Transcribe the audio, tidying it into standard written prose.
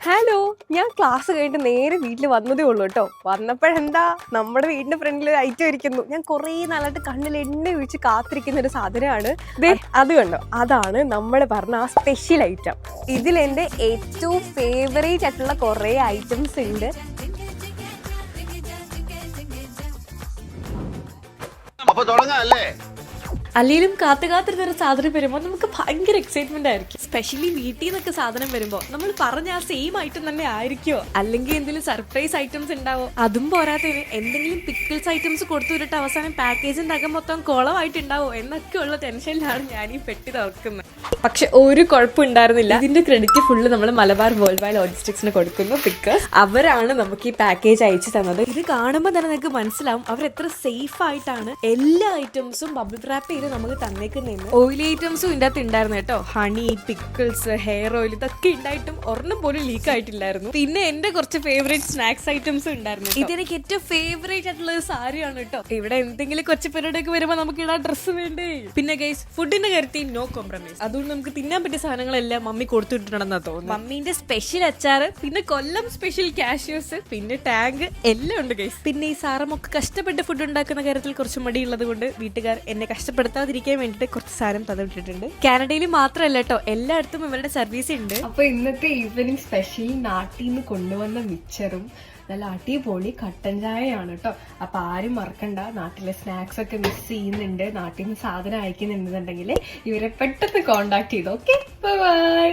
Hello, ഞാൻ class കഴിഞ്ഞിട്ട് നേരെ വീട്ടിൽ വന്നതേ ഉള്ളൂ കേട്ടോ. വന്നപ്പോഴെന്താ നമ്മുടെ വീടിന്റെ ഫ്രണ്ടിൽ ഐറ്റം ഇരിക്കുന്നു. ഞാൻ കുറേ നാളായിട്ട് കണ്ണിൽ എണ്ണ ഒഴിച്ച് കാത്തിരിക്കുന്ന ഒരു സാധനമാണ്. അത് കണ്ടോ, അതാണ് നമ്മൾ പറഞ്ഞ ആ സ്പെഷ്യൽ ഐറ്റം. ഇതിൽ എൻ്റെ ഏറ്റവും ഫേവറേറ്റ് ആയിട്ടുള്ള കുറേ ഐറ്റംസ് ഉണ്ട്. അല്ലെങ്കിലും കാത്തിരുന്നൊരു സാധനം വരുമ്പോൾ നമുക്ക് ഭയങ്കര എക്സൈറ്റ്മെന്റ് ആയിരിക്കും. സ്പെഷ്യലി വീട്ടിൽ നിന്നൊക്കെ സാധനം വരുമ്പോൾ നമ്മൾ പറഞ്ഞ ആ സെയിം ഐറ്റം തന്നെ ആയിരിക്കുമോ, അല്ലെങ്കിൽ എന്തെങ്കിലും സർപ്രൈസ് ഐറ്റംസ് ഉണ്ടാവോ? അതും പോരാത്തതിന് എന്തെങ്കിലും പിക്കിൾസ് ഐറ്റംസ് കൊടുത്തു വിട്ടിട്ട് അവസാനം പാക്കേജിന്റെ അകം മൊത്തം കുളമായിട്ടുണ്ടാവോ എന്നൊക്കെയുള്ള ടെൻഷനിലാണ് ഞാൻ ഈ പെട്ടി തുറക്കുന്നത്. പക്ഷെ ഒരു കുഴപ്പം ഉണ്ടായിരുന്നില്ല. ഇതിന്റെ ക്രെഡിറ്റ് ഫുള്ള് നമ്മൾ മലബാർ വേൾഡ് വൈഡ് ലോജിസ്റ്റിക്സിന് കൊടുക്കുന്നു. ബിക്കോസ് അവരാണ് നമുക്ക് ഈ പാക്കേജ് അയച്ചു തന്നത്. ഇത് കാണുമ്പോൾ തന്നെ നിങ്ങൾക്ക് മനസ്സിലാവും അവർ എത്ര സേഫ് ആയിട്ടാണ് എല്ലാ ഐറ്റംസും ബബിൾ റാപ്പ് ചെയ്ത് നമുക്ക് തന്നേക്കുന്നതെന്ന്. ഓയിലി ഐറ്റംസും ഇതിന്റെ അകത്ത് ഉണ്ടായിരുന്നു കേട്ടോ. ഹണി, പിക്കിൾസ്, ഹെയർ ഓയിൽ, ഇതൊക്കെ ഉണ്ടായിട്ടും ഒരെണ്ണം പോലും ലീക്ക് ആയിട്ടില്ലായിരുന്നു. പിന്നെ എന്റെ കുറച്ച് ഫേവറേറ്റ് സ്നാക്സ് ഐറ്റംസ് ഉണ്ടായിരുന്നു. ഇതെനിക്ക് ഏറ്റവും ഫേവറേറ്റ് ആയിട്ടുള്ള ഒരു സാരിയാണ് കേട്ടോ. ഇവിടെ എന്തെങ്കിലും കൊച്ചു പരിപാടിയൊക്കെ വരുമ്പോൾ നമുക്ക് ഇടാൻ ഡ്രസ്സ് വേണ്ടേ. പിന്നെ ഗൈസ്, ഫുഡിന്റെ കാര്യത്തിൽ നോ കോംപ്രമൈസ്. അതുകൊണ്ട് നമുക്ക് തിന്നാൻ പറ്റിയ സാധനങ്ങളെല്ലാം മമ്മി കൊടുത്തിട്ടുണ്ടെന്നാ തോന്നുന്നു. മമ്മീന്റെ സ്പെഷ്യൽ അച്ചാറ്, പിന്നെ കൊല്ലം സ്പെഷ്യൽ കാഷ്യൂസ്, പിന്നെ ടാങ്ക് എല്ലാം ഉണ്ട് ഗൈസ്. പിന്നെ ഈ സാറമൊക്കെ കഷ്ടപ്പെട്ട് ഫുഡ് ഉണ്ടാക്കുന്ന കാര്യത്തിൽ കുറച്ച് മടിയുള്ളത് കൊണ്ട് വീട്ടുകാർ എന്നെ കഷ്ടപ്പെടുത്താതിരിക്കാൻ വേണ്ടിട്ട് കുറച്ച് സാധനം തന്നിട്ടിട്ടുണ്ട്. കാനഡയിൽ മാത്രമല്ല കേട്ടോ, എല്ലായിടത്തും ഇവരുടെ സർവീസ് ഉണ്ട്. അപ്പൊ ഇന്നത്തെ ഈവനിങ് സ്പെഷ്യൽ നാട്ടിൽ നിന്ന് കൊണ്ടുവന്ന മിച്ചറും നല്ല അടിപൊളി കട്ടൻ ചായയാണ് കേട്ടോ. അപ്പൊ ആരും മറക്കണ്ട, നാട്ടിലെ സ്നാക്സ് ഒക്കെ മിസ് ചെയ്യുന്നുണ്ട്, നാട്ടിൽ നിന്ന് സാധനം അയക്കുന്നുണ്ടെന്നുണ്ടെങ്കിൽ ഇവരെ പെട്ടെന്ന് കോണ്ടാക്ട് ചെയ്തു. Okay, by.